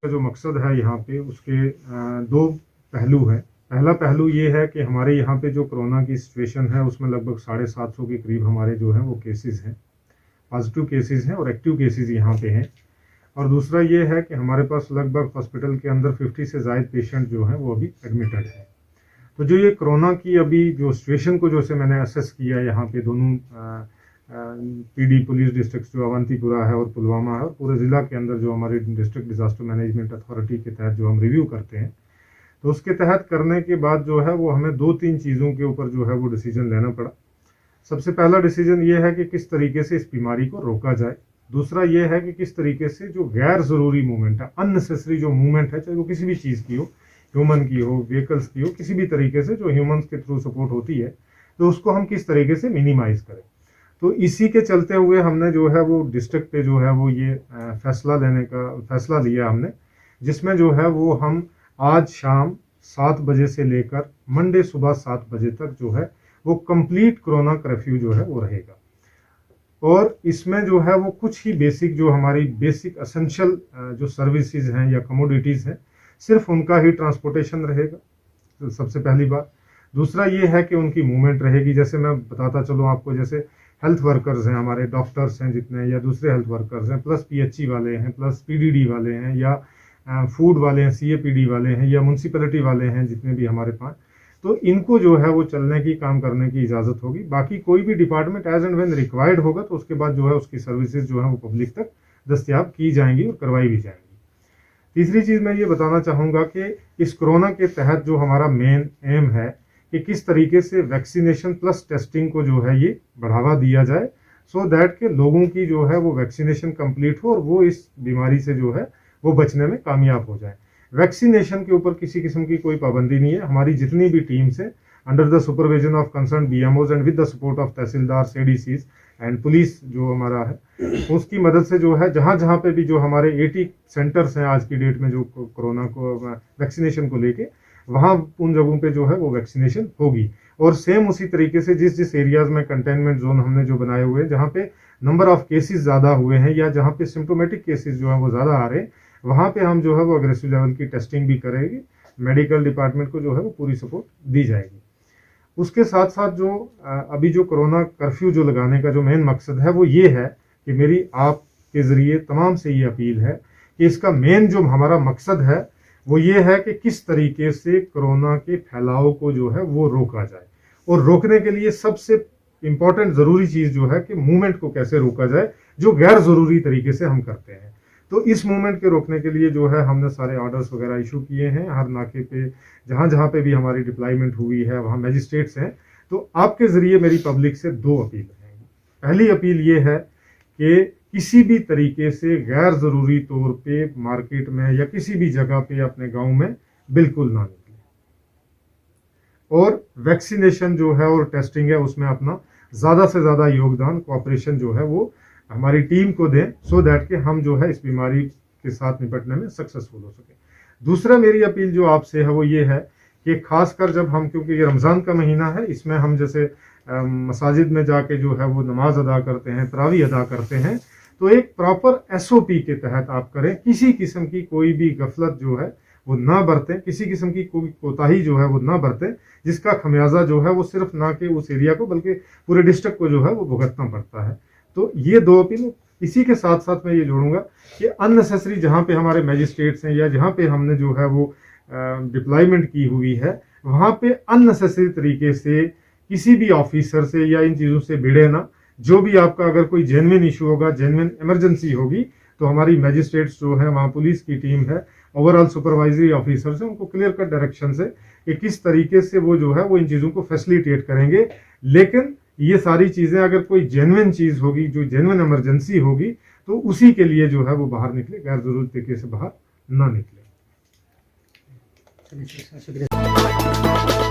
जो मकसद है यहाँ पे उसके दो पहलू हैं। पहला पहलू ये है कि हमारे यहाँ पे जो कोरोना की सिचुएशन है उसमें लगभग 750 के करीब हमारे जो हैं वो केसेस हैं, पॉजिटिव केसेस हैं और एक्टिव केसेस यहाँ पे हैं। और दूसरा ये है कि हमारे पास लगभग हॉस्पिटल के अंदर 50 से ज़ायद पेशेंट जो हैं वो अभी एडमिटेड है। तो जो ये कोरोना की अभी जो सिचुएशन को जैसे मैंने असेस किया यहाँ पे दोनों पीडी पुलिस डिस्ट्रिक्ट जो अवंतीपुरा है और पुलवामा है और पूरे ज़िला के अंदर जो हमारे डिस्ट्रिक्ट डिजास्टर मैनेजमेंट अथॉरिटी के तहत जो हम रिव्यू करते हैं, तो उसके तहत करने के बाद जो है वो हमें 2-3 चीज़ों के ऊपर जो है वो डिसीजन लेना पड़ा। सबसे पहला डिसीजन ये है कि किस तरीके से इस बीमारी को रोका जाए। दूसरा ये है कि किस तरीके से जो गैर ज़रूरी मूवमेंट है, अननेसेसरी जो मूवमेंट है, चाहे वो किसी भी चीज़ की हो, ह्यूमन की हो, व्हीकल्स की हो, किसी भी तरीके से जो ह्यूमंस के थ्रू सपोर्ट होती है, तो उसको हम किस तरीके से मिनिमाइज़ करें। तो इसी के चलते हुए हमने जो है वो डिस्ट्रिक्ट पे जो है वो ये फैसला लिया हमने, जिसमें जो है वो हम आज शाम 7 बजे से लेकर मंडे सुबह 7 बजे तक जो है वो कंप्लीट कोरोना कर्फ्यू जो है वो रहेगा। और इसमें जो है वो कुछ ही बेसिक जो हमारी बेसिक एसेंशियल जो सर्विसेज हैं या कमोडिटीज़ हैं, सिर्फ उनका ही ट्रांसपोर्टेशन रहेगा, तो सबसे पहली बात। दूसरा ये है कि उनकी मूवमेंट रहेगी। जैसे मैं बताता चलूँ आपको, जैसे हेल्थ वर्कर्स हैं, हमारे डॉक्टर्स हैं जितने, या दूसरे हेल्थ वर्कर्स हैं, प्लस पीएचई वाले हैं, प्लस पीडीडी वाले हैं, या फूड वाले हैं, सीएपीडी वाले हैं, या म्यूनसिपैलिटी वाले हैं, जितने भी हमारे पास, तो इनको जो है वो चलने की, काम करने की इजाज़त होगी। बाकी कोई भी department as and when required होगा तो उसके बाद जो है उसकी सर्विसेज जो है वो पब्लिक तक दस्तयाब की जाएंगी और करवाई भी जाएंगी। तीसरी चीज़ मैं ये बताना चाहूँगा कि इस कोरोना के तहत जो हमारा मेन एम है कि किस तरीके से वैक्सीनेशन प्लस टेस्टिंग को जो है ये बढ़ावा दिया जाए, सो दैट के लोगों की जो है वो वैक्सीनेशन कंप्लीट हो और वो इस बीमारी से जो है वो बचने में कामयाब हो जाए। वैक्सीनेशन के ऊपर किसी किस्म की कोई पाबंदी नहीं है। हमारी जितनी भी टीम्स है, under the supervision of concern BMOs and with the support of tehsildar, ADCs and police जो हमारा है, उसकी मदद से जो है जहाँ जहाँ पे भी जो हमारे 80 सेंटर्स हैं आज की डेट में जो कोरोना को वैक्सीनेशन को लेके, वहाँ उन जगहों पे जो है वो वैक्सीनेशन होगी। और सेम उसी तरीके से जिस जिस एरियाज में कंटेनमेंट जोन हमने जो बनाए हुए हैं, जहाँ पे नंबर ऑफ केसेस ज़्यादा हुए हैं या जहाँ पे सिम्टोमेटिक केसेस जो है वो ज़्यादा आ रहे हैं, वहाँ पे हम जो है वो अग्रेसिव लेवल की टेस्टिंग भी करेंगे। मेडिकल डिपार्टमेंट को जो है वो पूरी सपोर्ट दी जाएगी। उसके साथ साथ जो अभी जो कोरोना कर्फ्यू जो लगाने का जो मेन मकसद है वो ये है कि मेरी आपके ज़रिए तमाम से ये अपील है कि इसका मेन जो हमारा मकसद है वो ये है कि किस तरीके से कोरोना के फैलाव को जो है वो रोका जाए। और रोकने के लिए सबसे इम्पॉर्टेंट ज़रूरी चीज़ जो है कि मूवमेंट को कैसे रोका जाए, जो गैर ज़रूरी तरीके से हम करते हैं। तो इस मूवमेंट के रोकने के लिए जो है हमने सारे ऑर्डर्स वगैरह इशू किए हैं। हर नाके पे जहाँ जहाँ पे भी हमारी डिप्लॉयमेंट हुई है वहाँ मैजिस्ट्रेट्स हैं। तो आपके ज़रिए मेरी पब्लिक से 2 अपील हैं। पहली अपील ये है कि किसी भी तरीके से गैर ज़रूरी तौर पे मार्केट में या किसी भी जगह पे अपने गांव में बिल्कुल ना निकले, और वैक्सीनेशन जो है और टेस्टिंग है उसमें अपना ज़्यादा से ज़्यादा योगदान, कोऑपरेशन जो है वो हमारी टीम को दें, सो दैट कि हम जो है इस बीमारी के साथ निपटने में सक्सेसफुल हो सके। दूसरा मेरी अपील जो आपसे है वो ये है कि खासकर जब हम, क्योंकि ये रमज़ान का महीना है, इसमें हम जैसे मसाजिद में जाके जो है वो नमाज अदा करते हैं, तरावी अदा करते हैं, तो एक प्रॉपर एसओपी के तहत आप करें। किसी किस्म की कोई भी गफलत जो है वो ना बरतें, किसी किस्म की कोई कोताही जो है वो ना बरतें, जिसका खमियाजा जो है वो सिर्फ ना कि उस एरिया को बल्कि पूरे डिस्ट्रिक्ट को जो है वो भुगतना पड़ता है। तो ये 2 अपील। इसी के साथ साथ मैं ये जोड़ूंगा कि अननेसेसरी जहाँ पे हमारे मैजिस्ट्रेट्स हैं या जहाँ पे हमने जो है वो डिप्लॉयमेंट की हुई है, वहाँ पे अननेसेसरी तरीके से किसी भी ऑफिसर से या इन चीज़ों से भिड़े ना। जो भी आपका अगर कोई जेन्युइन इशू होगा, जेन्युइन इमरजेंसी होगी, तो हमारी मैजिस्ट्रेट्स जो है, वहाँ पुलिस की टीम है, ओवरऑल सुपरवाइजरी ऑफिसर्स हैं, उनको क्लियर कट डायरेक्शन से कि किस तरीके से वो जो है वो इन चीज़ों को फैसिलिटेट करेंगे। लेकिन ये सारी चीज़ें अगर कोई जेन्युइन चीज़ होगी, जो जेन्युइन इमरजेंसी होगी, तो उसी के लिए जो है वो बाहर निकले, गैर जरूरी तरीके से बाहर ना निकले। शुक्रिया।